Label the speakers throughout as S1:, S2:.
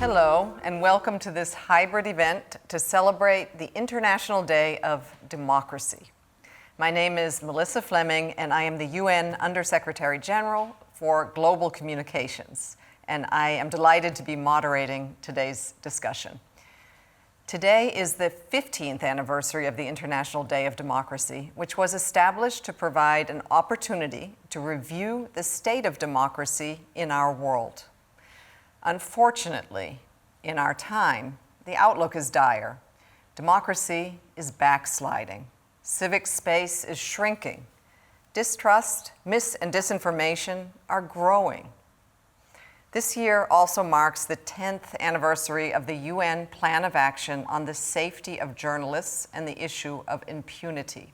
S1: Hello, and welcome to this hybrid event to celebrate the International Day of Democracy. My name is Melissa Fleming, and I am the UN Undersecretary General for Global Communications, and I am delighted to be moderating today's discussion. Today is the 15th anniversary of the International Day of Democracy, which was established to provide an opportunity to review the state of democracy in our world. Unfortunately, in our time, the outlook is dire. Democracy is backsliding. Civic space is shrinking. Distrust, mis- and disinformation are growing. This year also marks the 10th anniversary of the UN Plan of Action on the Safety of Journalists and the issue of impunity.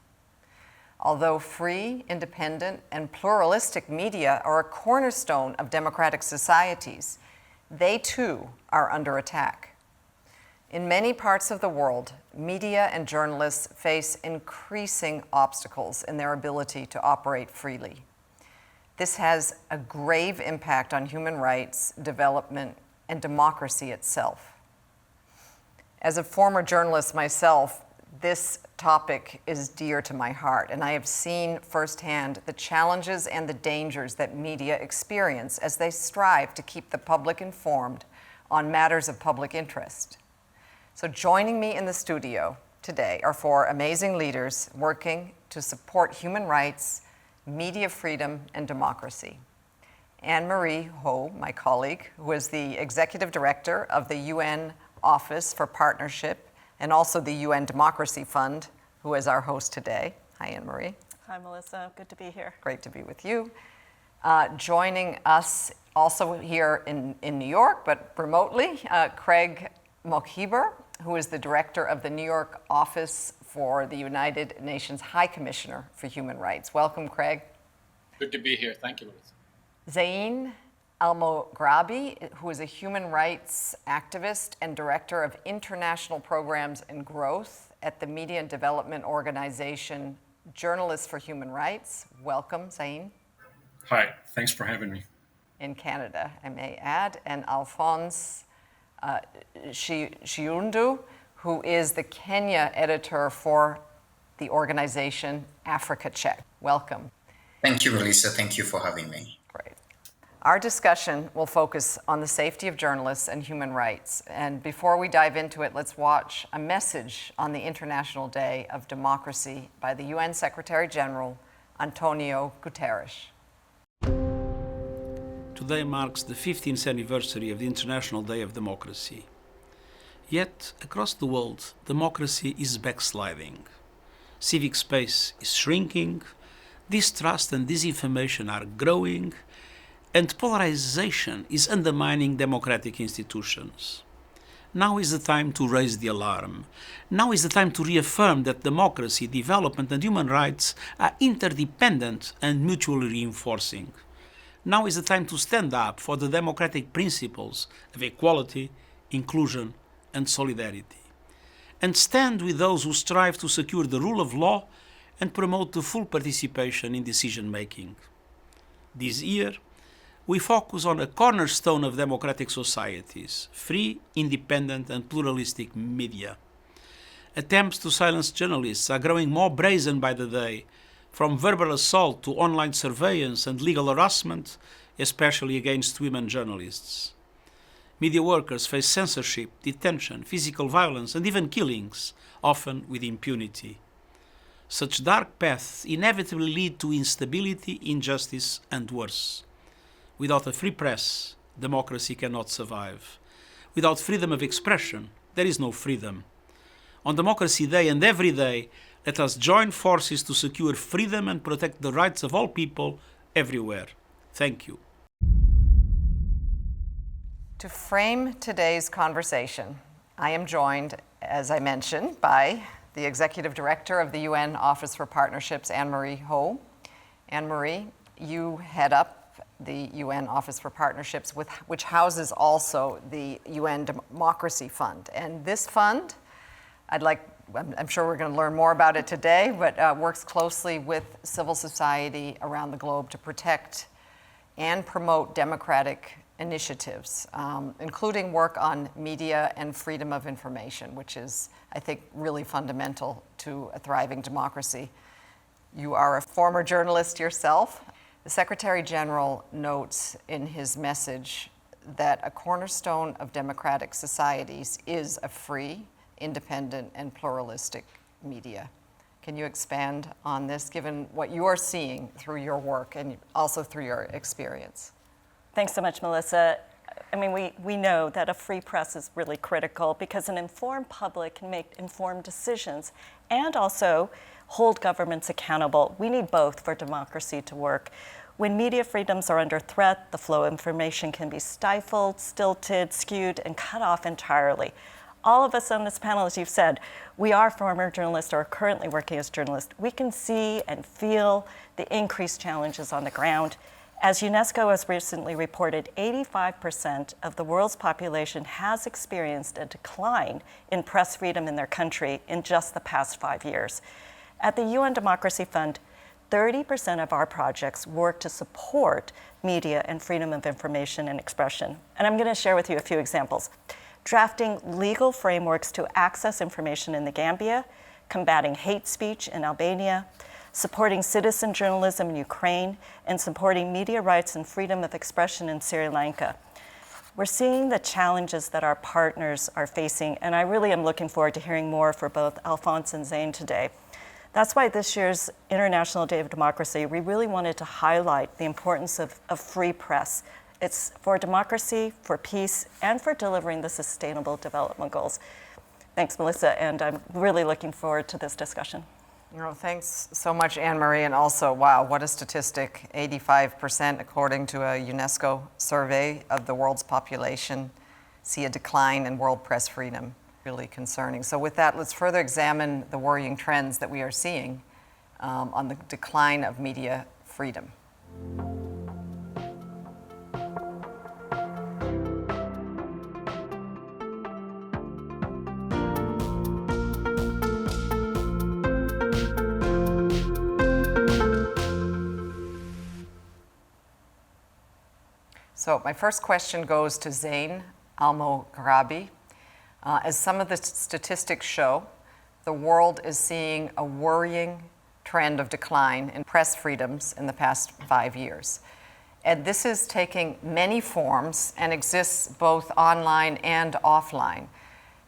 S1: Although free, independent, and pluralistic media are a cornerstone of democratic societies, they too are under attack. In many parts of the world, media and journalists face increasing obstacles in their ability to operate freely. This has a grave impact on human rights, development, and democracy itself. As a former journalist myself, this topic is dear to my heart, and I have seen firsthand the challenges and the dangers that media experience as they strive to keep the public informed on matters of public interest. So joining me in the studio today are four amazing leaders working to support human rights, media freedom, and democracy. Anne-Marie Ho, my colleague, who is the Executive Director of the UN Office for Partnership and also the UN Democracy Fund, who is our host today. Hi, Anne-Marie.
S2: Hi, Melissa. Good to be here.
S1: Great to be with you. Joining us also here in New York, but remotely, Craig Mokhiber, who is the Director of the New York Office for the United Nations High Commissioner for Human Rights. Welcome, Craig.
S3: Good to be here. Thank you, Melissa.
S1: Zain Almograbi, who is a human rights activist and Director of International Programs and Growth at the Media and Development Organization Journalists for Human Rights. Welcome, Zain.
S4: Hi, thanks for having me.
S1: In Canada, I may add. And Alphonse Shiundu, who is the Kenya editor for the organization Africa Check. Welcome.
S5: Thank you, Melissa. Thank you for having me.
S1: Great. Our discussion will focus on the safety of journalists and human rights. And before we dive into it, let's watch a message on the International Day of Democracy by the UN Secretary General, Antonio Guterres.
S6: Today marks the 15th anniversary of the International Day of Democracy. Yet, across the world, democracy is backsliding. Civic space is shrinking, distrust and disinformation are growing, and polarization is undermining democratic institutions. Now is the time to raise the alarm. Now is the time to reaffirm that democracy, development, and human rights are interdependent and mutually reinforcing. Now is the time to stand up for the democratic principles of equality, inclusion, and solidarity, and stand with those who strive to secure the rule of law and promote the full participation in decision-making. This year, we focus on a cornerstone of democratic societies: free, independent, and pluralistic media. Attempts to silence journalists are growing more brazen by the day, from verbal assault to online surveillance and legal harassment, especially against women journalists. Media workers face censorship, detention, physical violence, and even killings, often with impunity. Such dark paths inevitably lead to instability, injustice, and worse. Without a free press, democracy cannot survive. Without freedom of expression, there is no freedom. On Democracy Day and every day, let us join forces to secure freedom and protect the rights of all people everywhere. Thank you.
S1: To frame today's conversation, I am joined, as I mentioned, by the Executive Director of the UN Office for Partnerships, Anne-Marie Ho. Anne-Marie, you head up the UN Office for Partnerships, which houses also the UN Democracy Fund. And this fund, I'm sure we're going to learn more about it today, but works closely with civil society around the globe to protect and promote democratic initiatives, including work on media and freedom of information, which is, I think, really fundamental to a thriving democracy. You are a former journalist yourself. The Secretary General notes in his message that a cornerstone of democratic societies is a free, independent, and pluralistic media. Can you expand on this, given what you are seeing through your work and also through your experience?
S2: Thanks so much, Melissa. I mean, we know that a free press is really critical because an informed public can make informed decisions and also hold governments accountable. We need both for democracy to work. When media freedoms are under threat, the flow of information can be stifled, stilted, skewed, and cut off entirely. All of us on this panel, as you've said, we are former journalists or currently working as journalists. We can see and feel the increased challenges on the ground. As UNESCO has recently reported, 85% of the world's population has experienced a decline in press freedom in their country in just the past 5 years. At the UN Democracy Fund, 30% of our projects work to support media and freedom of information and expression. And I'm going to share with you a few examples. Drafting legal frameworks to access information in the Gambia, combating hate speech in Albania, supporting citizen journalism in Ukraine, and supporting media rights and freedom of expression in Sri Lanka. We're seeing the challenges that our partners are facing, and I really am looking forward to hearing more for both Alphonse and Zain today. That's why this year's International Day of Democracy, we really wanted to highlight the importance of free press. It's for democracy, for peace, and for delivering the Sustainable Development Goals. Thanks, Melissa, and I'm really looking forward to this discussion.
S1: Thanks so much, Anne-Marie, and also, wow, what a statistic. 85%, according to a UNESCO survey of the world's population, see a decline in world press freedom. Really concerning. So with that, let's further examine the worrying trends that we are seeing on the decline of media freedom. So my first question goes to Zain Al-Moghrabi. As some of the statistics show, the world is seeing a worrying trend of decline in press freedoms in the past 5 years. And this is taking many forms and exists both online and offline.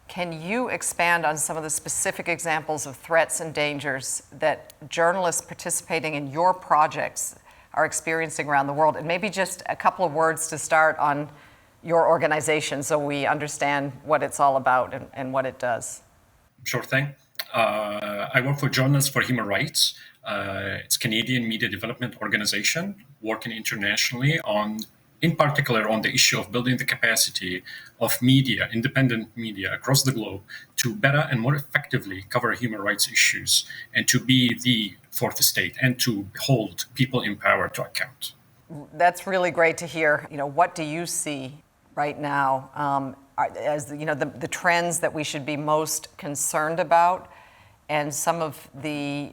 S1: Can you expand on some of the specific examples of threats and dangers that journalists participating in your projects are experiencing around the world? And maybe just a couple of words to start on your organization so we understand what it's all about and what it does.
S4: Sure thing. I work for Journalists for Human Rights. It's a Canadian media development organization working internationally in particular on the issue of building the capacity of media, independent media across the globe to better and more effectively cover human rights issues and to be the fourth estate and to hold people in power to account.
S1: That's really great to hear. What do you see right now as the trends that we should be most concerned about, and some of the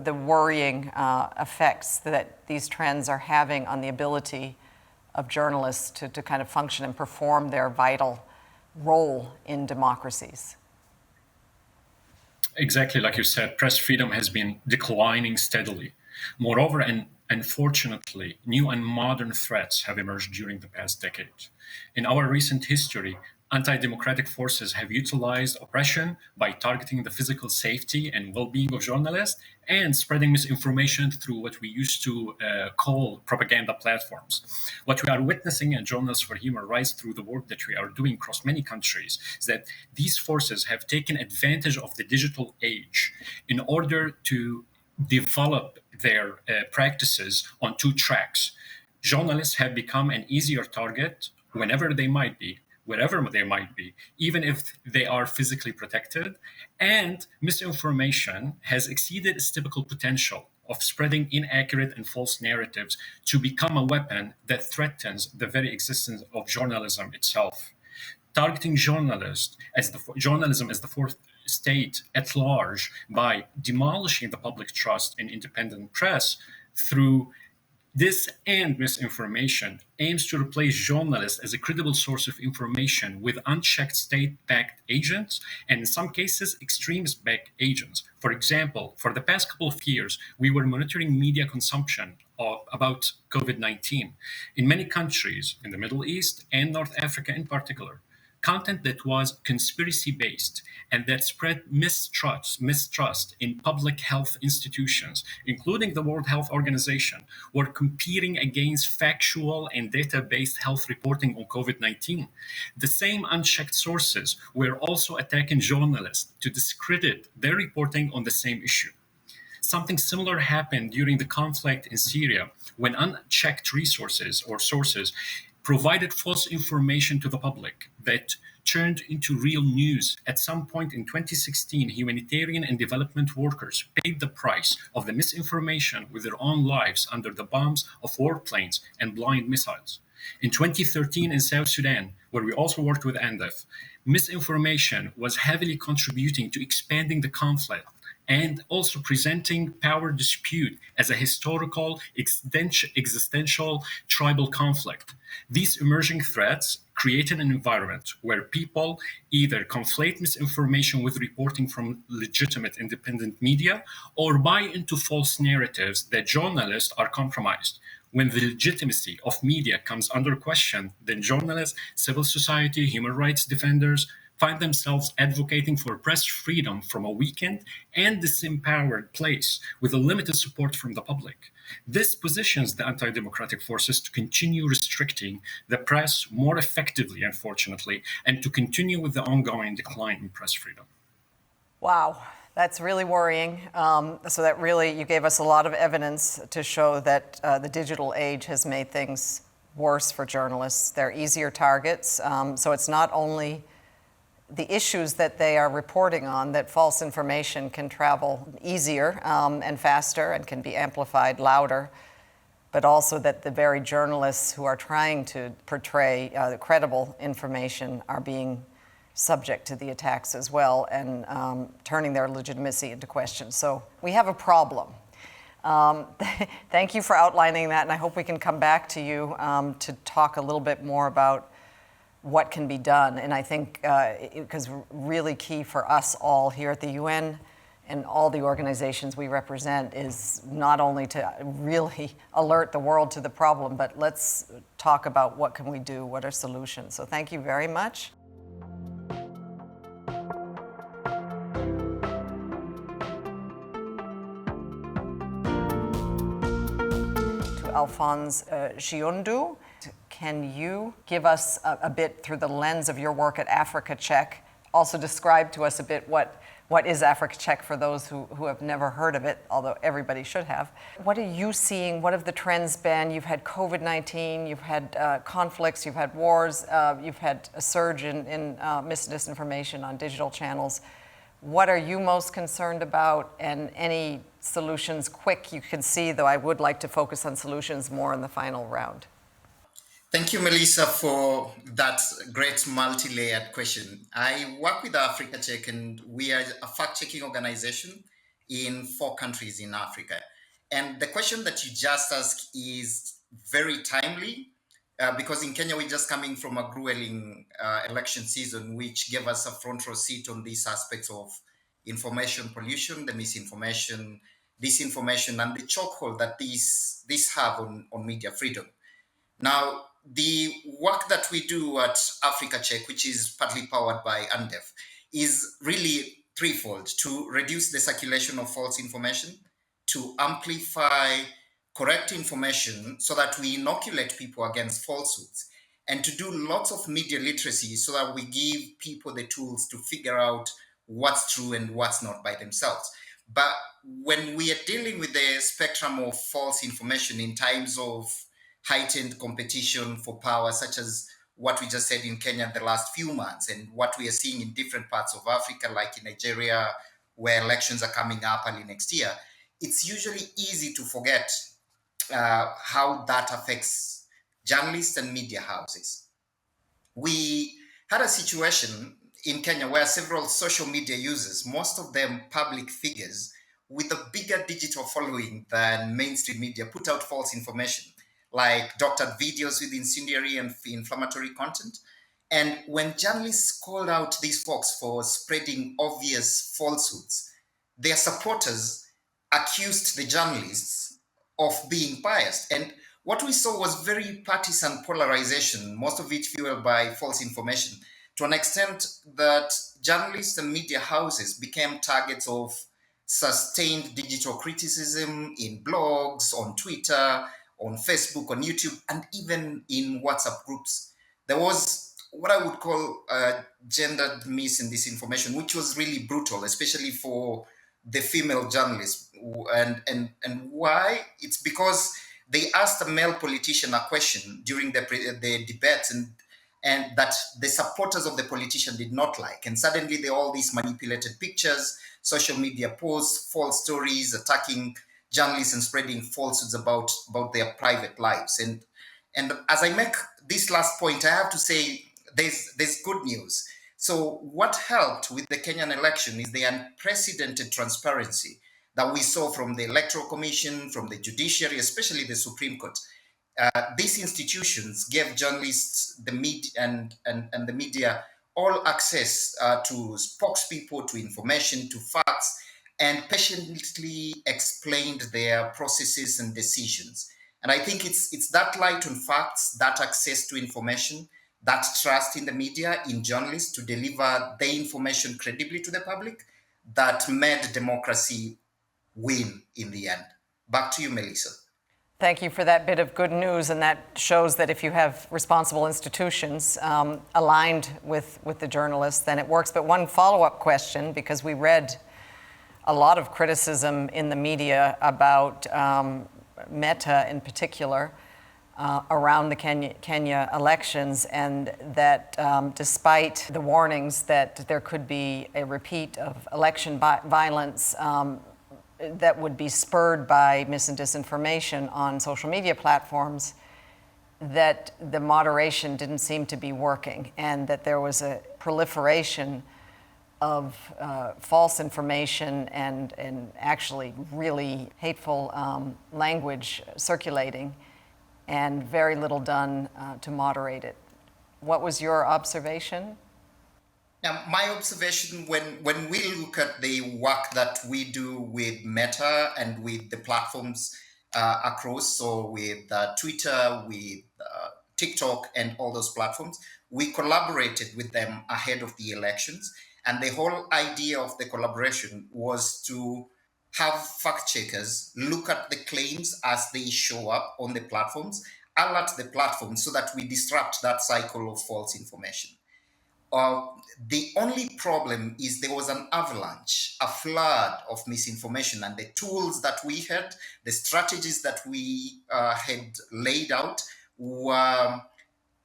S1: the worrying effects that these trends are having on the ability of journalists to kind of function and perform their vital role in democracies?
S4: Exactly like you said, press freedom has been declining steadily. Moreover, and unfortunately, new and modern threats have emerged during the past decade. In our recent history, anti-democratic forces have utilized oppression by targeting the physical safety and well-being of journalists and spreading misinformation through what we used to call propaganda platforms. What we are witnessing at Journalists for Human Rights through the work that we are doing across many countries is that these forces have taken advantage of the digital age in order to develop their practices on two tracks. Journalists have become an easier target wherever they might be, even if they are physically protected, and misinformation has exceeded its typical potential of spreading inaccurate and false narratives to become a weapon that threatens the very existence of journalism itself. Targeting journalism as the fourth state at large by demolishing the public trust in independent press through This and misinformation aims to replace journalists as a credible source of information with unchecked state-backed agents and in some cases extremist-backed agents. For example, for the past couple of years, we were monitoring media consumption about COVID-19 in many countries in the Middle East and North Africa in particular. Content that was conspiracy based and that spread mistrust in public health institutions, including the World Health Organization, were competing against factual and data based health reporting on COVID 19. The same unchecked sources were also attacking journalists to discredit their reporting on the same issue. Something similar happened during the conflict in Syria when unchecked resources or sources provided false information to the public that turned into real news. At some point in 2016, humanitarian and development workers paid the price of the misinformation with their own lives under the bombs of warplanes and blind missiles. In 2013 in South Sudan, where we also worked with ANDEF, misinformation was heavily contributing to expanding the conflict and also presenting power dispute as a historical, existential tribal conflict. These emerging threats created an environment where people either conflate misinformation with reporting from legitimate independent media or buy into false narratives that journalists are compromised. When the legitimacy of media comes under question, then journalists, civil society, human rights defenders, find themselves advocating for press freedom from a weakened and disempowered place with a limited support from the public. This positions the anti democratic forces to continue restricting the press more effectively, unfortunately, and to continue with the ongoing decline in press freedom.
S1: Wow, that's really worrying. So that really, you gave us a lot of evidence to show that the digital age has made things worse for journalists. They're easier targets. So it's not only the issues that they are reporting on, that false information can travel easier and faster and can be amplified louder, but also that the very journalists who are trying to portray the credible information are being subject to the attacks as well and turning their legitimacy into question. So we have a problem. Thank you for outlining that, and I hope we can come back to you to talk a little bit more about what can be done. And I think, because really key for us all here at the UN and all the organizations we represent is not only to really alert the world to the problem, but let's talk about what can we do, what are solutions. So thank you very much. To Alphonse Chiundu. Can you give us a bit through the lens of your work at Africa Check? Also describe to us a bit what is Africa Check for those who have never heard of it, although everybody should have. What are you seeing? What have the trends been? You've had COVID-19, you've had conflicts, you've had wars, you've had a surge in disinformation on digital channels. What are you most concerned about, and any solutions quick you can see, though I would like to focus on solutions more in the final round.
S5: Thank you, Melissa, for that great multi-layered question. I work with Africa Check, and we are a fact-checking organization in 4 countries in Africa. And the question that you just asked is very timely because in Kenya, we're just coming from a grueling election season, which gave us a front row seat on these aspects of information pollution, the misinformation, disinformation, and the chokehold that these have on media freedom. Now, the work that we do at Africa Check, which is partly powered by UNDEF, is really threefold: to reduce the circulation of false information, to amplify correct information so that we inoculate people against falsehoods, and to do lots of media literacy so that we give people the tools to figure out what's true and what's not by themselves. But when we are dealing with the spectrum of false information in times of heightened competition for power, such as what we just said in Kenya in the last few months, and what we are seeing in different parts of Africa, like in Nigeria, where elections are coming up early next year, it's usually easy to forget how that affects journalists and media houses. We had a situation in Kenya where several social media users, most of them public figures, with a bigger digital following than mainstream media put out false information, like doctored videos with incendiary and inflammatory content. And when journalists called out these folks for spreading obvious falsehoods, their supporters accused the journalists of being biased. And what we saw was very partisan polarization, most of it fueled by false information, to an extent that journalists and media houses became targets of sustained digital criticism in blogs, on Twitter, on Facebook, on YouTube, and even in WhatsApp groups. There was what I would call gendered mis and disinformation, which was really brutal, especially for the female journalists. And why? It's because they asked a male politician a question during the debates, and that the supporters of the politician did not like. And suddenly there are all these manipulated pictures, social media posts, false stories, attacking journalists and spreading falsehoods about their private lives. And as I make this last point, I have to say there's good news. So what helped with the Kenyan election is the unprecedented transparency that we saw from the Electoral Commission, from the judiciary, especially the Supreme Court. These institutions gave journalists, the media, and the media all access to spokespeople, to information, to facts, and patiently explained their processes and decisions. And I think it's that light on facts, that access to information, that trust in the media, in journalists to deliver the information credibly to the public that made democracy win in the end. Back to you, Melissa.
S1: Thank you for that bit of good news, and that shows that if you have responsible institutions aligned with the journalists, then it works. But one follow-up question, because we read a lot of criticism in the media about Meta in particular around the Kenya elections, and that despite the warnings that there could be a repeat of election violence that would be spurred by mis and disinformation on social media platforms, that the moderation didn't seem to be working, and that there was a proliferation of false information and actually really hateful language circulating, and very little done to moderate it. What was your observation?
S5: Now, my observation when we look at the work that we do with Meta and with the platforms across, so with Twitter, with TikTok, and all those platforms, we collaborated with them ahead of the elections. And the whole idea of the collaboration was to have fact checkers look at the claims as they show up on the platforms, alert the platforms so that we disrupt that cycle of false information. The only problem is there was an avalanche, a flood of misinformation, and the tools that we had, the strategies that we had laid out were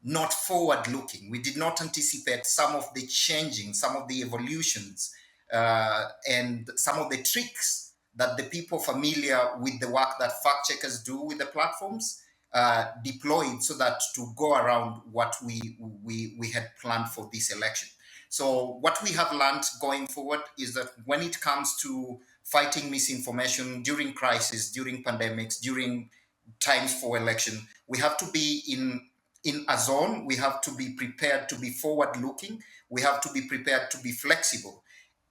S5: not forward-looking. We did not anticipate some of the changing, some of the evolutions, and some of the tricks that the people familiar with the work that fact checkers do with the platforms deployed so that to go around what we had planned for this election. So what we have learned going forward is that when it comes to fighting misinformation during crisis, during pandemics, during times for election, we have to be in a zone. We have to be prepared to be forward-looking. We have to be prepared to be flexible.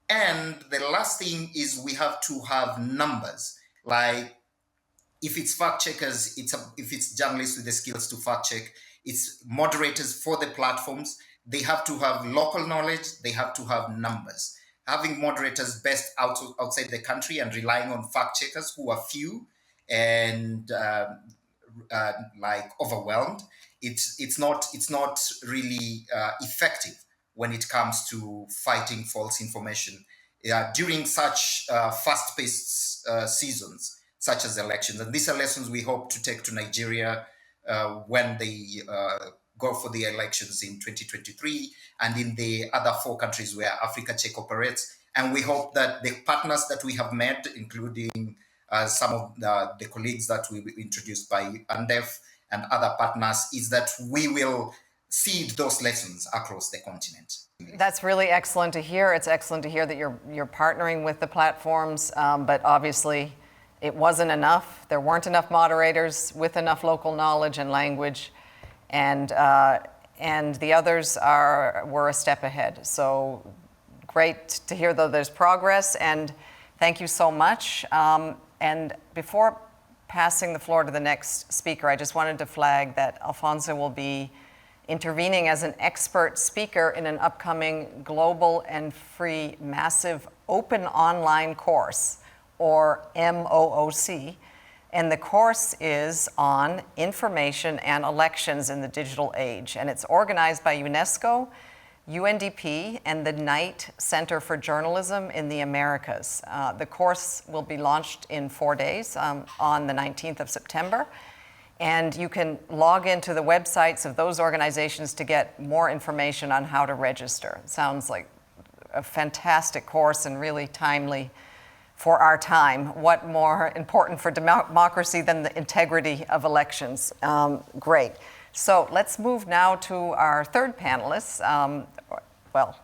S5: And the last thing is we have to have numbers. Like if it's fact checkers, if it's journalists with the skills to fact check, it's moderators for the platforms. They have to have local knowledge. They have to have numbers. Having moderators based outside the country and relying on fact checkers who are few and like overwhelmed, it's not really effective when it comes to fighting false information during such fast-paced seasons such as elections. And these are lessons we hope to take to Nigeria when they go for the elections in 2023 and in the other 4 countries where Africa Check operates. And we hope that the partners that we have made, including some of the colleagues that we introduced by UNDEF and other partners, is that we will seed those lessons across the continent.
S1: That's really excellent to hear. It's excellent to hear that you're partnering with the platforms, but obviously it wasn't enough. There weren't enough moderators with enough local knowledge and language, and the others were a step ahead. So great to hear, though, there's progress, and thank you so much. And before passing the floor to the next speaker, I just wanted to flag that Alfonso will be intervening as an expert speaker in an upcoming global and free massive open online course, or MOOC. And the course is on information and elections in the digital age. And it's organized by UNESCO, UNDP, and the Knight Center for Journalism in the Americas. The course will be launched in 4 days on the 19th of September. And you can log into the websites of those organizations to get more information on how to register. It sounds like a fantastic course and really timely for our time. What more important for democracy than the integrity of elections? Great. So let's move now to our third panelist. Well,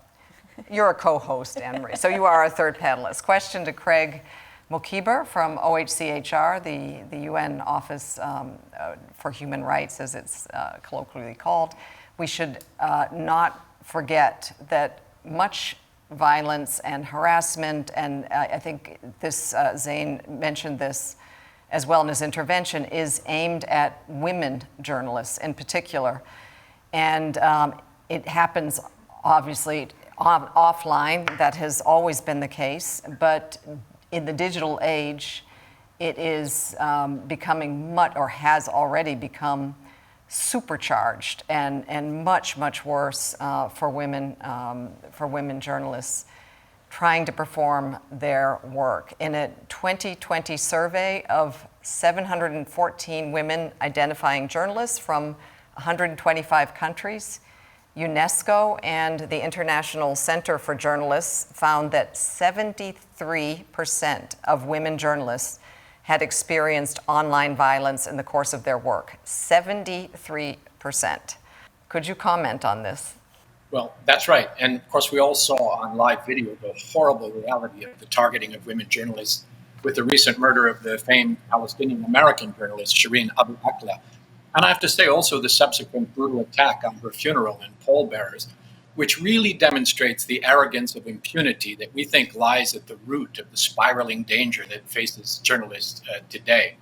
S1: you're a co-host, Anne-Marie, so you are our third panelist. Question to Craig Mokiber from OHCHR, the UN Office for Human Rights, as it's colloquially called. We should not forget that much violence and harassment, and I think this, Zain mentioned this as well in his intervention, is aimed at women journalists in particular. And it happens, obviously, offline. That has always been the case, but in the digital age, it is becoming much, or has already become, supercharged and much, much worse for women journalists trying to perform their work. In a 2020 survey of 714 women identifying journalists from 125 countries, UNESCO and the International Center for Journalists found that 73% of women journalists had experienced online violence in the course of their work. 73%. Could you comment on this?
S3: Well, that's right. And of course, we all saw on live video the horrible reality of the targeting of women journalists with the recent murder of the famed Palestinian-American journalist Shireen Abu Akleh. And I have to say also the subsequent brutal attack on her funeral and pallbearers, which really demonstrates the arrogance of impunity that we think lies at the root of the spiraling danger that faces journalists today.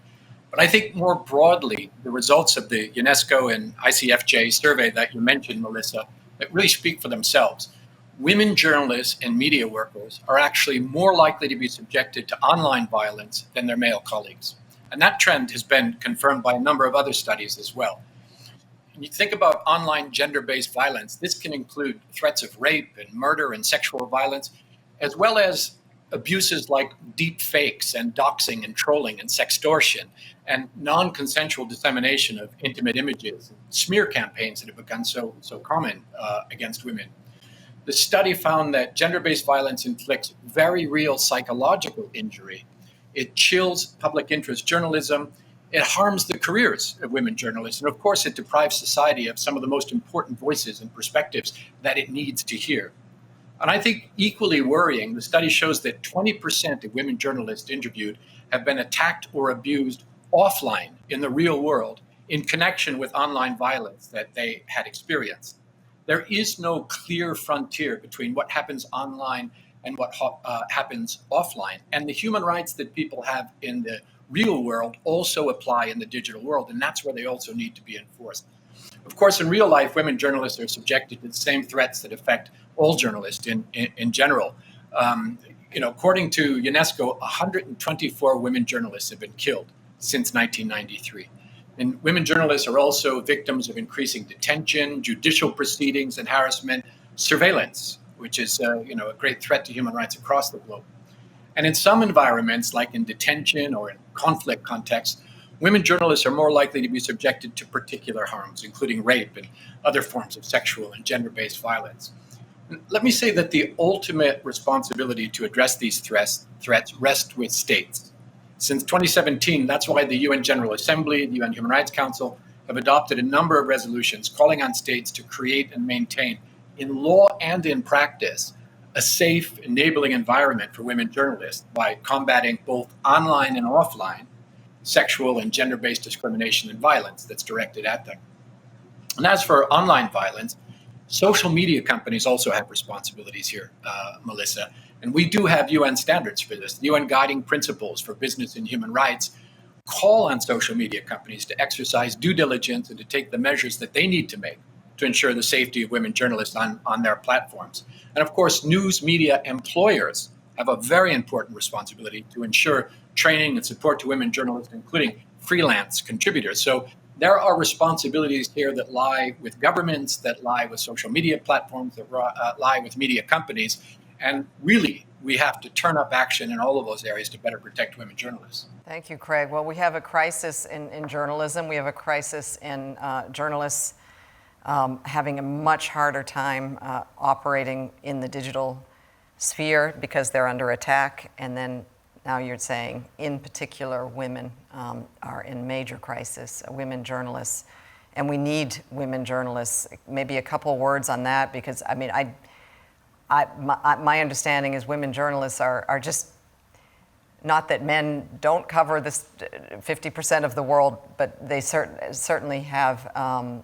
S3: But I think more broadly, the results of the UNESCO and ICFJ survey that you mentioned, Melissa, that really speak for themselves. Women journalists and media workers are actually more likely to be subjected to online violence than their male colleagues. And that trend has been confirmed by a number of other studies as well. When you think about online gender-based violence, this can include threats of rape and murder and sexual violence, as well as abuses like deep fakes and doxing and trolling and sextortion and non-consensual dissemination of intimate images, and smear campaigns that have become so common against women. The study found that gender-based violence inflicts very real psychological injury. It chills public interest journalism. It harms the careers of women journalists. And of course, it deprives society of some of the most important voices and perspectives that it needs to hear. And I think equally worrying, the study shows that 20% of women journalists interviewed have been attacked or abused offline in the real world in connection with online violence that they had experienced. There is no clear frontier between what happens online and what happens offline. And the human rights that people have in the real world also apply in the digital world, and that's where they also need to be enforced. Of course, in real life, women journalists are subjected to the same threats that affect all journalists in general. According to UNESCO, 124 women journalists have been killed since 1993. And women journalists are also victims of increasing detention, judicial proceedings and harassment, surveillance, which is a great threat to human rights across the globe. And in some environments, like in detention or in conflict contexts, women journalists are more likely to be subjected to particular harms, including rape and other forms of sexual and gender-based violence. And let me say that the ultimate responsibility to address these threats rests with states. Since 2017, that's why the UN General Assembly, the UN Human Rights Council, have adopted a number of resolutions calling on states to create and maintain, in law and in practice, a safe, enabling environment for women journalists by combating both online and offline sexual and gender-based discrimination and violence that's directed at them. And as for online violence, social media companies also have responsibilities here, Melissa. And we do have UN standards for this. The UN Guiding Principles for Business and Human Rights call on social media companies to exercise due diligence and to take the measures that they need to make to ensure the safety of women journalists on their platforms. And of course, news media employers have a very important responsibility to ensure training and support to women journalists, including freelance contributors. So there are responsibilities here that lie with governments, that lie with social media platforms, that lie with media companies. And really, we have to turn up action in all of those areas to better protect women journalists.
S1: Thank you, Craig. Well, we have a crisis in journalism. We have a crisis in journalists having a much harder time operating in the digital sphere because they're under attack. And then now you're saying, in particular, women are in major crisis, women journalists. And we need women journalists. Maybe a couple words on that, because, I mean, my understanding is women journalists are just, not that men don't cover this 50% of the world, but they certainly have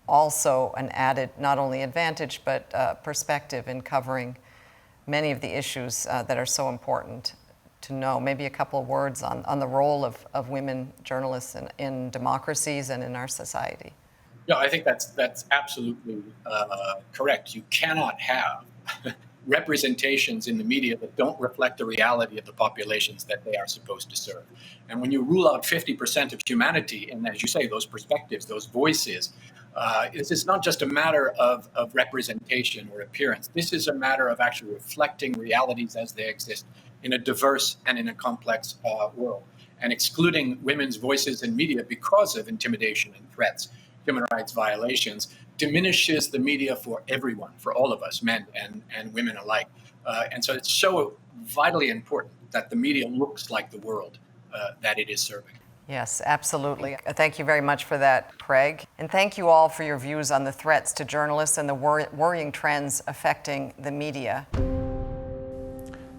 S1: also an added, not only advantage, but perspective in covering many of the issues that are so important to know. Maybe a couple of words on the role of women journalists in democracies and in our society.
S3: Yeah, I think that's absolutely correct. You cannot have representations in the media that don't reflect the reality of the populations that they are supposed to serve. And when you rule out 50% of humanity, and as you say, those perspectives, those voices, it's not just a matter of representation or appearance. This is a matter of actually reflecting realities as they exist in a diverse and in a complex world. And excluding women's voices in media because of intimidation and threats, human rights violations, diminishes the media for everyone, for all of us, men and women alike. And so it's so vitally important that the media looks like the world that it is serving.
S1: Yes, absolutely. Thank you very much for that, Craig. And thank you all for your views on the threats to journalists and the worrying trends affecting the media.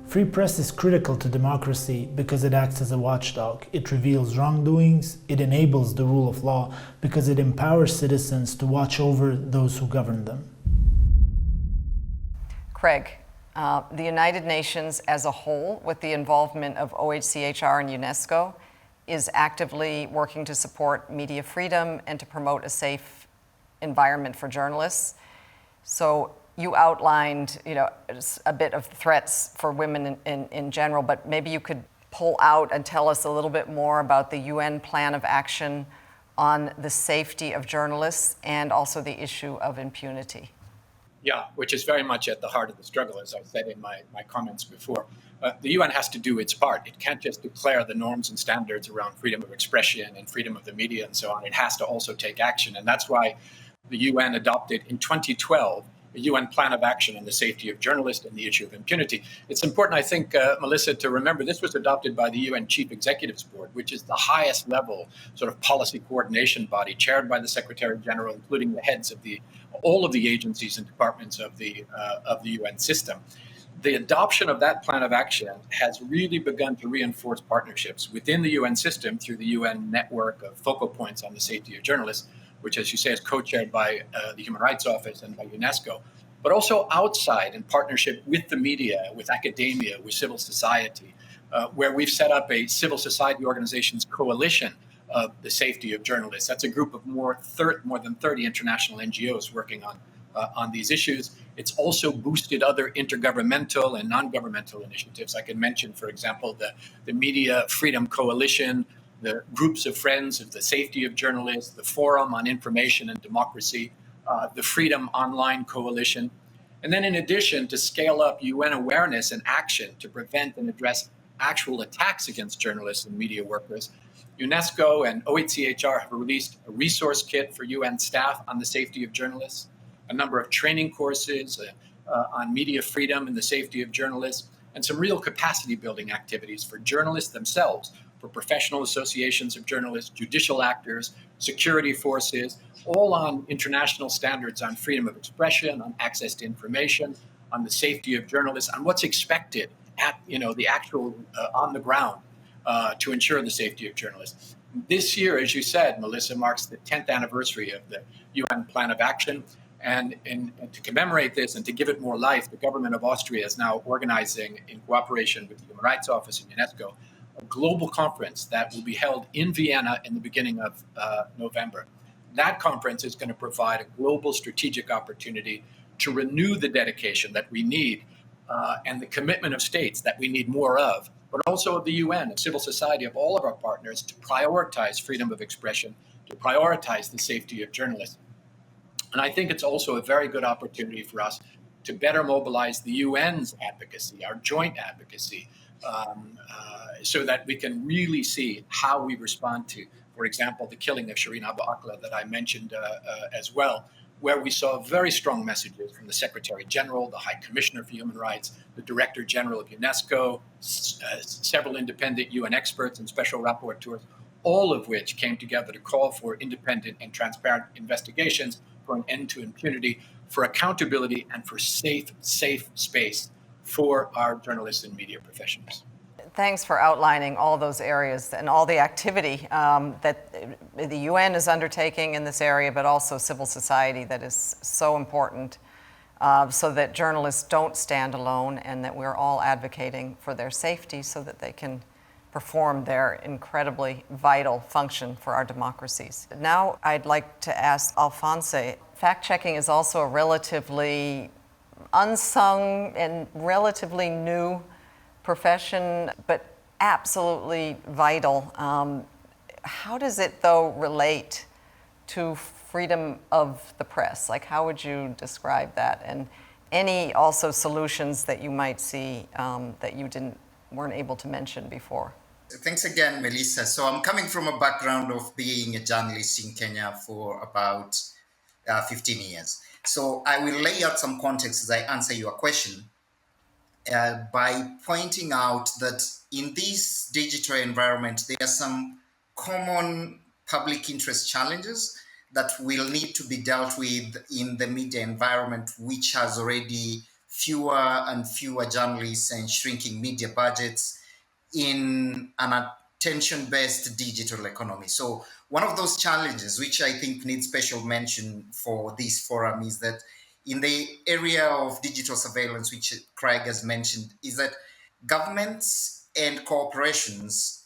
S7: Free press is critical to democracy because it acts as a watchdog. It reveals wrongdoings. It enables the rule of law because it empowers citizens to watch over those who govern them.
S1: Craig, the United Nations as a whole, with the involvement of OHCHR and UNESCO, is actively working to support media freedom and to promote a safe environment for journalists. So you outlined, a bit of threats for women in general, but maybe you could pull out and tell us a little bit more about the UN plan of action on the safety of journalists and also the issue of impunity.
S3: Yeah, which is very much at the heart of the struggle, as I said in my comments before. The UN has to do its part. It can't just declare the norms and standards around freedom of expression and freedom of the media and so on. It has to also take action. And that's why the UN adopted in 2012 a UN plan of action on the safety of journalists and the issue of impunity. It's important, I think, Melissa, to remember this was adopted by the UN Chief Executives Board, which is the highest level sort of policy coordination body chaired by the Secretary General, including the heads of all of the agencies and departments of the UN system. The adoption of that plan of action has really begun to reinforce partnerships within the UN system through the UN network of focal points on the safety of journalists, which, as you say, is co-chaired by the Human Rights Office and by UNESCO, but also outside in partnership with the media, with academia, with civil society, where we've set up a civil society organizations coalition of the safety of journalists. That's a group of more than 30 international NGOs working on these issues. It's also boosted other intergovernmental and non-governmental initiatives. I can mention, for example, the Media Freedom Coalition, the groups of friends of the safety of journalists, the Forum on Information and Democracy, the Freedom Online Coalition. And then in addition, to scale up UN awareness and action to prevent and address actual attacks against journalists and media workers, UNESCO and OHCHR have released a resource kit for UN staff on the safety of journalists, a number of training courses on media freedom and the safety of journalists, and some real capacity building activities for journalists themselves for professional associations of journalists, judicial actors, security forces, all on international standards on freedom of expression, on access to information, on the safety of journalists, on what's expected at the actual on the ground to ensure the safety of journalists. This year, as you said, Melissa, marks the 10th anniversary of the UN Plan of Action. And to commemorate this and to give it more life, the government of Austria is now organizing, in cooperation with the Human Rights Office and UNESCO, a global conference that will be held in Vienna in the beginning of November. That conference is going to provide a global strategic opportunity to renew the dedication that we need and the commitment of states that we need more of, but also of the UN and civil society, of all of our partners, to prioritize freedom of expression, to prioritize the safety of journalists. And I think it's also a very good opportunity for us to better mobilize the UN's advocacy, our joint advocacy, so that we can really see how we respond to, for example, the killing of Shireen Abu Akleh that I mentioned as well, where we saw very strong messages from the Secretary General, the High Commissioner for Human Rights, the Director General of UNESCO, several independent UN experts and special rapporteurs, all of which came together to call for independent and transparent investigations, for an end to impunity, for accountability, and for safe space for our journalists and media professionals.
S1: Thanks for outlining all those areas and all the activity that the UN is undertaking in this area, but also civil society that is so important so that journalists don't stand alone and that we're all advocating for their safety so that they can perform their incredibly vital function for our democracies. Now I'd like to ask Alphonse, fact-checking is also a relatively unsung and relatively new profession, but absolutely vital. How does it, though, relate to freedom of the press? Like, how would you describe that? And any also solutions that you might see that you weren't able to mention before?
S5: Thanks again, Melissa. So I'm coming from a background of being a journalist in Kenya for about 15 years. So I will lay out some context as I answer your question by pointing out that in this digital environment, there are some common public interest challenges that will need to be dealt with in the media environment, which has already fewer and fewer journalists and shrinking media budgets in an attention-based digital economy. So one of those challenges, which I think needs special mention for this forum, is that in the area of digital surveillance, which Craig has mentioned, is that governments and corporations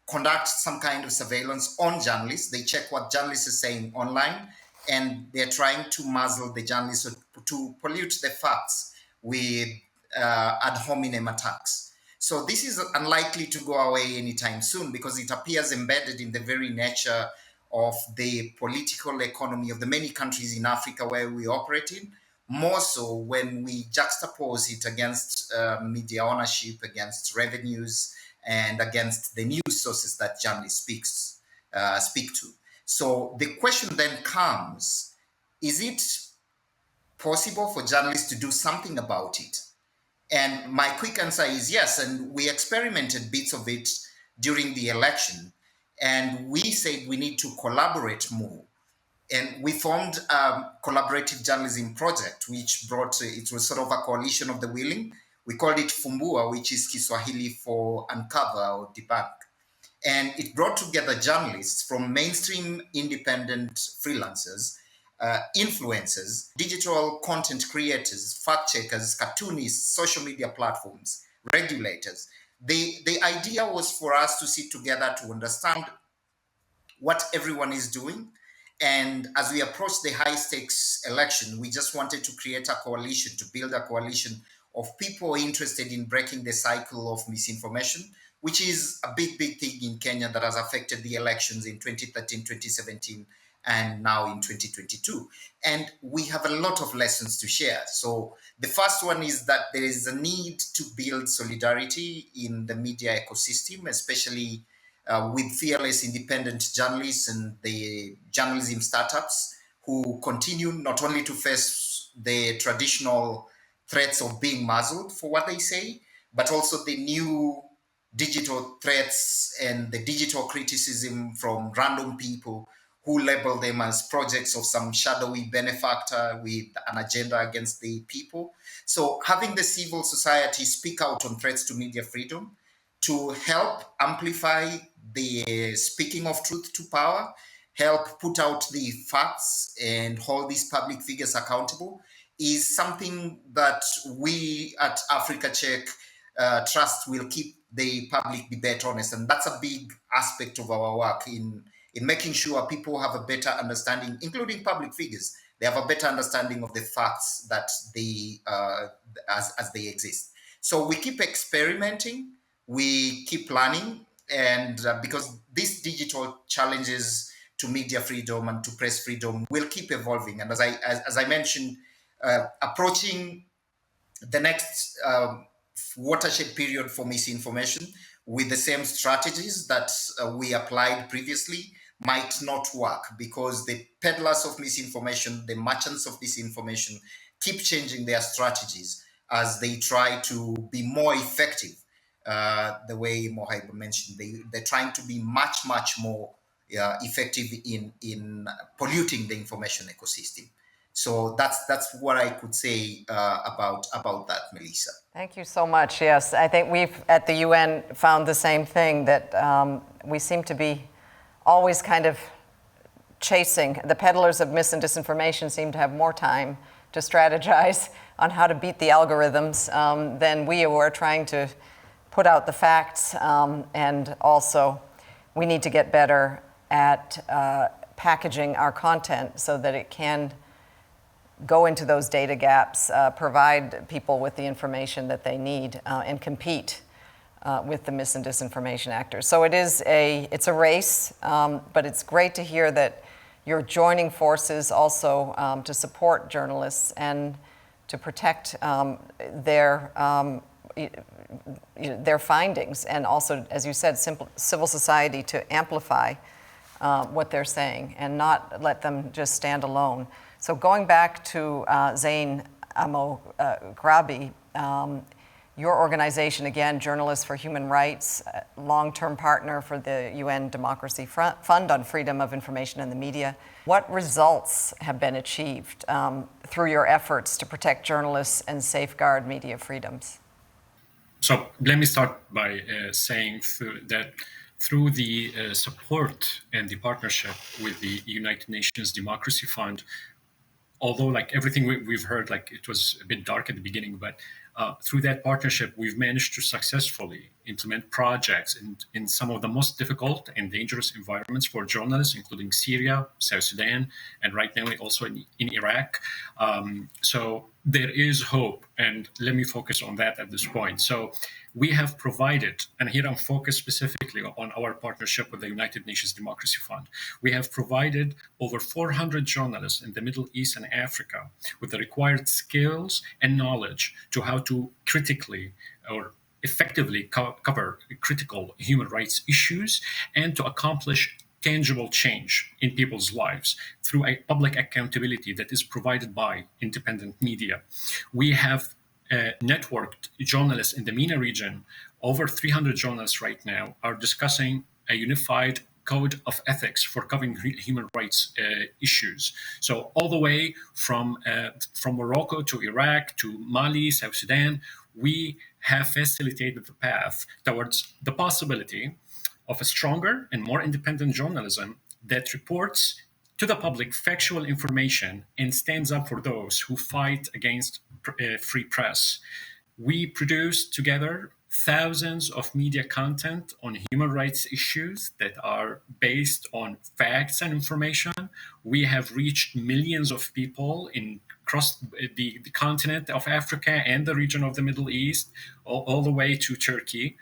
S5: conduct some kind of surveillance on journalists. They check what journalists are saying online, and they're trying to muzzle the journalists or to pollute the facts with ad hominem attacks. So this is unlikely to go away anytime soon because it appears embedded in the very nature of the political economy of the many countries in Africa where we operate in, more so when we juxtapose it against media ownership, against revenues, and against the news sources that journalists speak to. So the question then comes, is it possible for journalists to do something about it? And my quick answer is yes. And we experimented bits of it during the election. And we said we need to collaborate more. And we formed a collaborative journalism project, which it was sort of a coalition of the willing. We called it Fumbua, which is Kiswahili for uncover or debunk. And it brought together journalists from mainstream independent freelancers, influencers, digital content creators, fact checkers, cartoonists, social media platforms, regulators. The idea was for us to sit together to understand what everyone is doing. And as we approach the high stakes election, we just wanted to create a coalition, to build a coalition of people interested in breaking the cycle of misinformation, which is a big thing in Kenya that has affected the elections in 2013, 2017, and now in 2022. And we have a lot of lessons to share. So the first one is that there is a need to build solidarity in the media ecosystem, especially with fearless independent journalists and the journalism startups who continue not only to face the traditional threats of being muzzled for what they say, but also the new digital threats and the digital criticism from random people who label them as projects of some shadowy benefactor with an agenda against the people. So having the civil society speak out on threats to media freedom to help amplify the speaking of truth to power, help put out the facts and hold these public figures accountable is something that we at Africa Check trust will keep the public debate honest. And that's a big aspect of our work in making sure people have a better understanding, including public figures. They have a better understanding of the facts that they as they exist. So we keep experimenting, we keep learning, and because these digital challenges to media freedom and to press freedom will keep evolving. And as I mentioned, approaching the next watershed period for misinformation with the same strategies that we applied previously might not work, because the peddlers of misinformation, the merchants of disinformation, keep changing their strategies as they try to be more effective. The way Mohaiba mentioned, they're trying to be much, much more effective in polluting the information ecosystem. So that's what I could say about that, Melissa.
S1: Thank you so much. Yes, I think we've at the UN found the same thing, that we seem to be always kind of chasing. The peddlers of mis and disinformation seem to have more time to strategize on how to beat the algorithms than we who are trying to put out the facts. And also, we need to get better at packaging our content so that it can go into those data gaps, provide people with the information that they need, and compete with the mis and disinformation actors. So it's a race, but it's great to hear that you're joining forces also to support journalists and to protect their findings, and also, as you said, civil society to amplify what they're saying and not let them just stand alone. So going back to Zain Grabi, your organization, again, Journalists for Human Rights, long-term partner for the UN Democracy Fund on Freedom of Information in the Media. What results have been achieved through your efforts to protect journalists and safeguard media freedoms?
S4: So let me start by saying that through the support and the partnership with the United Nations Democracy Fund, although like everything we've heard, like it was a bit dark at the beginning, but through that partnership, we've managed to successfully implement projects in some of the most difficult and dangerous environments for journalists, including Syria, South Sudan, and right now also in Iraq. So there is hope, and let me focus on that at this point. So we have provided, and here I'm focused specifically on our partnership with the United Nations Democracy Fund. We have provided over 400 journalists in the Middle East and Africa with the required skills and knowledge to how to critically or effectively cover critical human rights issues and to accomplish tangible change in people's lives through a public accountability that is provided by independent media. We have networked journalists in the MENA region. Over 300 journalists right now are discussing a unified code of ethics for covering human rights issues. So all the way from Morocco to Iraq to Mali, South Sudan, we have facilitated the path towards the possibility of a stronger and more independent journalism that reports to the public factual information and stands up for those who fight against free press. We produce together thousands of media content on human rights issues that are based on facts and information. We have reached millions of people across the continent of Africa and the region of the Middle East, all the way to Turkey.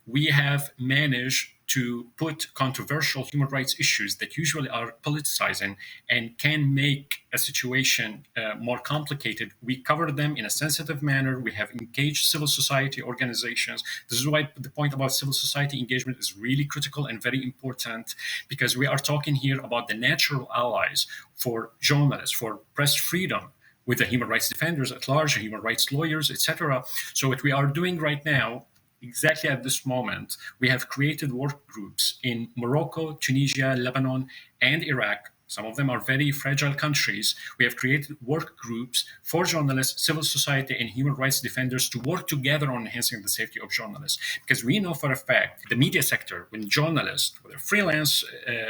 S4: We have managed to put controversial human rights issues that usually are politicizing and can make a situation more complicated. We cover them in a sensitive manner. We have engaged civil society organizations. This is why the point about civil society engagement is really critical and very important, because we are talking here about the natural allies for journalists, for press freedom, with the human rights defenders at large, human rights lawyers, etc. So what we are doing right now, exactly at this moment, we have created work groups in Morocco, Tunisia, Lebanon, and Iraq. Some of them are very fragile countries. We have created work groups for journalists, civil society, and human rights defenders to work together on enhancing the safety of journalists. Because we know for a fact the media sector, when journalists, whether freelance,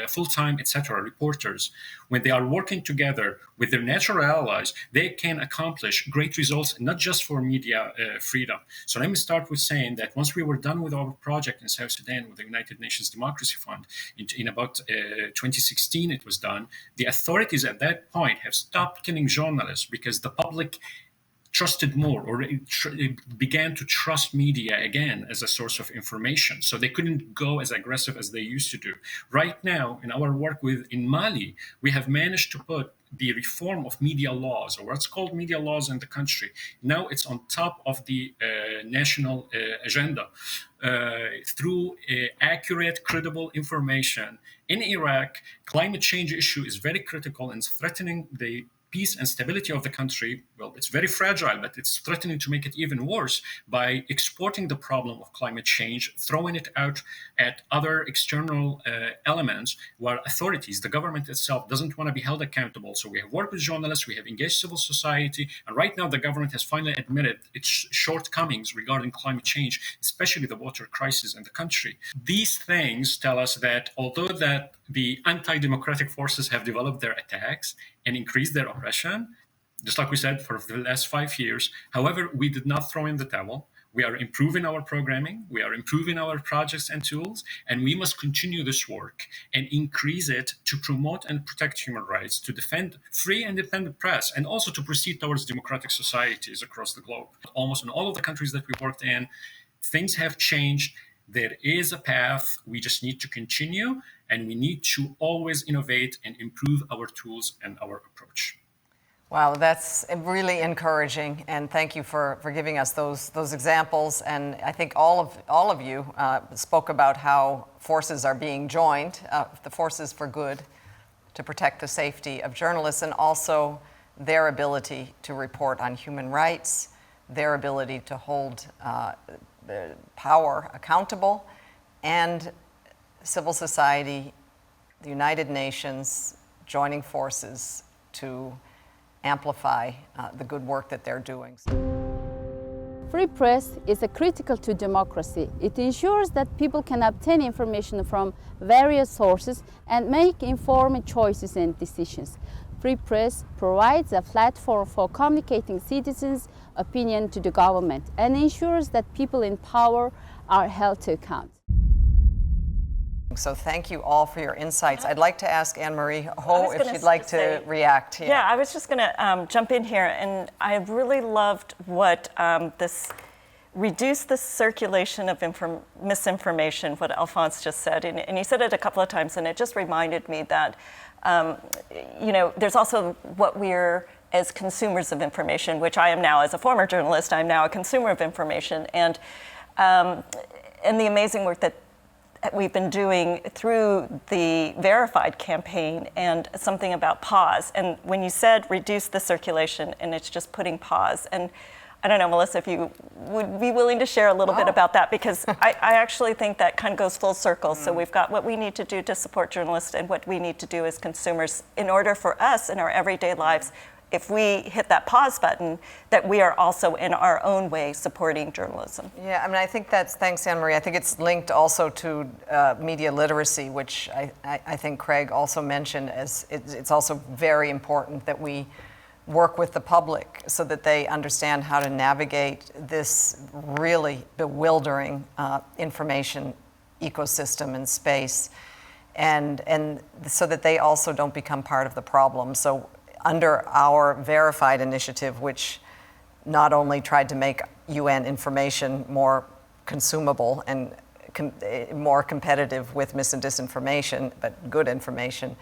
S4: full-time, etc., reporters, when they are working together with their natural allies, they can accomplish great results, not just for media freedom. So let me start with saying that once we were done with our project in South Sudan with the United Nations Democracy Fund, in about 2016 it was done, the authorities at that point have stopped killing journalists because the public trusted more, or it began to trust media again as a source of information. So they couldn't go as aggressive as they used to do. Right now, in our work in Mali, we have managed to put the reform of media laws, or what's called media laws in the country. Now it's on top of the national agenda through accurate, credible information. In Iraq, climate change issue is very critical and threatening the peace and stability of the country. Well, it's very fragile, but it's threatening to make it even worse by exporting the problem of climate change, throwing it out at other external elements where authorities, the government itself, doesn't want to be held accountable. So we have worked with journalists, we have engaged civil society, and right now the government has finally admitted its shortcomings regarding climate change, especially the water crisis in the country. These things tell us that although that the anti-democratic forces have developed their attacks and increased their oppression, just like we said, for the last 5 years. However, we did not throw in the towel. We are improving our programming, we are improving our projects and tools, and we must continue this work and increase it to promote and protect human rights, to defend free and independent press, and also to proceed towards democratic societies across the globe. Almost in all of the countries that we worked in, things have changed. There is a path. We just need to continue, and we need to always innovate and improve our tools and our approach.
S1: Wow, that's really encouraging, and thank you for giving us those examples. And I think all of you spoke about how forces are being joined, the forces for good, to protect the safety of journalists, and also their ability to report on human rights, their ability to hold the power accountable, and civil society, the United Nations, joining forces to amplify the good work that they're doing.
S8: Free press is critical to democracy. It ensures that people can obtain information from various sources and make informed choices and decisions. Free press provides a platform for communicating citizens' opinion to the government and ensures that people in power are held to account.
S1: So thank you all for your insights. I'd like to ask Anne-Marie Ho if she'd like to react here.
S2: Yeah, I was just going to jump in here, and I really loved what this reduce the circulation of misinformation, what Alphonse just said, and he said it a couple of times, and it just reminded me that there's also what we're as consumers of information, which I am now as a former journalist. I'm now a consumer of information, and the amazing work that we've been doing through the Verified campaign, and something about pause. And when you said reduce the circulation, and it's just putting pause. And I don't know, Melissa, if you would be willing to share a little bit about that, because I actually think that kind of goes full circle. So we've got what we need to do to support journalists and what we need to do as consumers in order for us in our everyday lives, if we hit that pause button, that we are also in our own way supporting journalism.
S1: Yeah, I mean, I think thanks, Anne-Marie. I think it's linked also to media literacy, which I think Craig also mentioned, as it's also very important that we work with the public so that they understand how to navigate this really bewildering information ecosystem and space, and so that they also don't become part of the problem. So under our Verified initiative, which not only tried to make UN information more consumable and more competitive with mis and disinformation, but good information,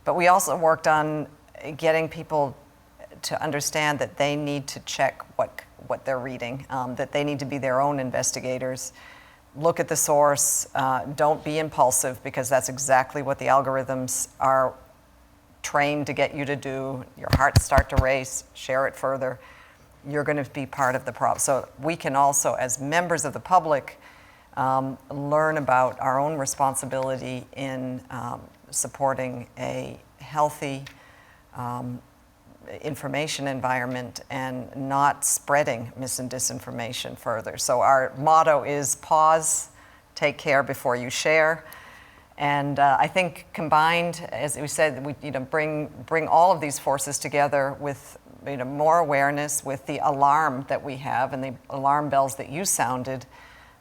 S1: but we also worked on getting people to understand that they need to check what they're reading, that they need to be their own investigators. Look at the source, don't be impulsive, because that's exactly what the algorithms are trained to get you to do. Your hearts start to race, share it further. You're going to be part of the problem. So we can also, as members of the public, learn about our own responsibility in supporting a healthy information environment and not spreading mis and disinformation further. So our motto is pause, take care before you share. And I think combined, as we said, we bring all of these forces together with more awareness, with the alarm that we have and the alarm bells that you sounded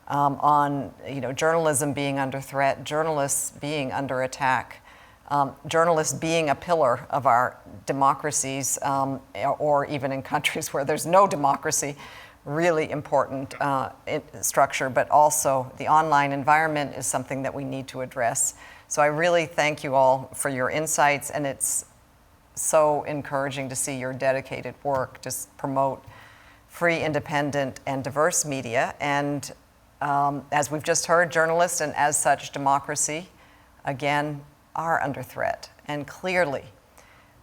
S1: on journalism being under threat, journalists being under attack. Journalists being a pillar of our democracies, or even in countries where there's no democracy, really important structure, but also the online environment is something that we need to address. So I really thank you all for your insights, and it's so encouraging to see your dedicated work to promote free, independent, and diverse media. And as we've just heard, journalists and as such democracy, again, are under threat. And clearly,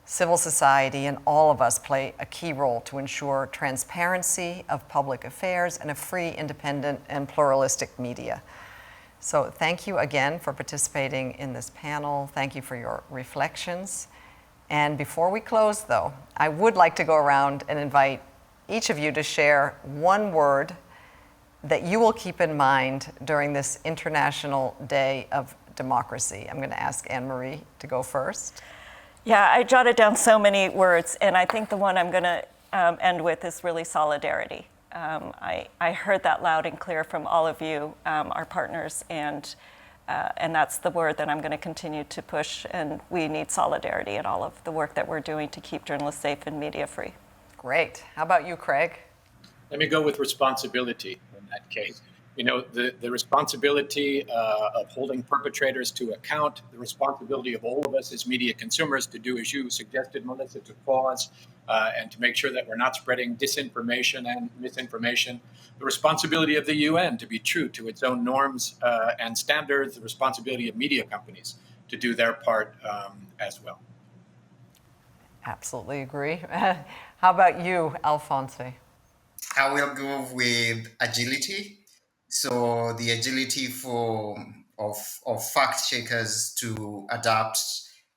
S1: civil society and all of us play a key role to ensure transparency of public affairs and a free, independent, and pluralistic media. So thank you again for participating in this panel. Thank you for your reflections. And before we close, though, I would like to go around and invite each of you to share one word that you will keep in mind during this International Day of Democracy. I'm going to ask Anne-Marie to go first.
S2: Yeah, I jotted down so many words, and I think the one I'm going to end with is really solidarity. I heard that loud and clear from all of you, our partners, and that's the word that I'm going to continue to push, and we need solidarity in all of the work that we're doing to keep journalists safe and media free.
S1: Great. How about you, Craig?
S3: Let me go with responsibility in that case. The responsibility of holding perpetrators to account, the responsibility of all of us as media consumers to do as you suggested, Melissa, to pause and to make sure that we're not spreading disinformation and misinformation, the responsibility of the UN to be true to its own norms and standards, the responsibility of media companies to do their part as well.
S1: Absolutely agree. How about you, Alphonse?
S5: I will go with agility. So the agility of fact checkers to adapt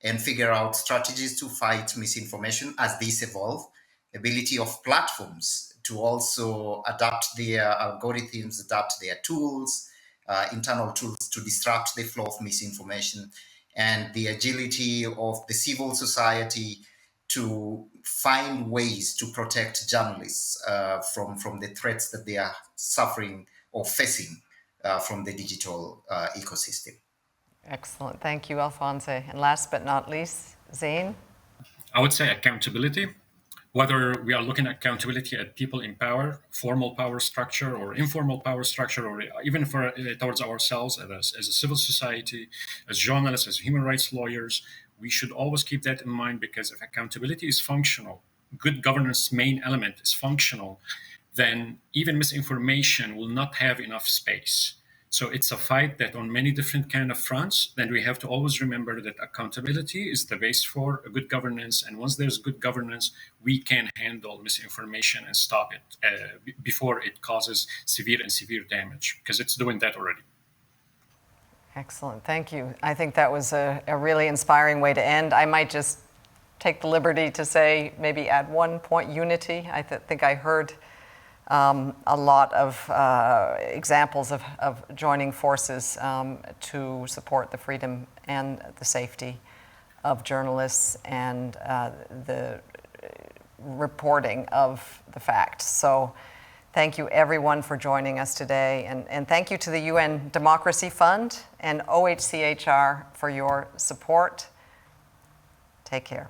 S5: and figure out strategies to fight misinformation as these evolve. Ability of platforms to also adapt their algorithms, adapt their tools, internal tools to disrupt the flow of misinformation. And the agility of the civil society to find ways to protect journalists from the threats that they are suffering or facing from the digital ecosystem.
S1: Excellent. Thank you, Alphonse. And last but not least, Zain?
S4: I would say accountability. Whether we are looking at accountability at people in power, formal power structure or informal power structure, or even towards ourselves as a civil society, as journalists, as human rights lawyers, we should always keep that in mind, because if accountability is functional, good governance main element is functional, then even misinformation will not have enough space. So it's a fight that on many different kind of fronts, then we have to always remember that accountability is the base for a good governance. And once there's good governance, we can handle misinformation and stop it before it causes severe damage, because it's doing that already.
S1: Excellent. Thank you. I think that was a really inspiring way to end. I might just take the liberty to say, maybe add one point, unity. I think I heard a lot of examples of joining forces to support the freedom and the safety of journalists and the reporting of the facts. So thank you everyone for joining us today, and thank you to the UN Democracy Fund and OHCHR for your support. Take care.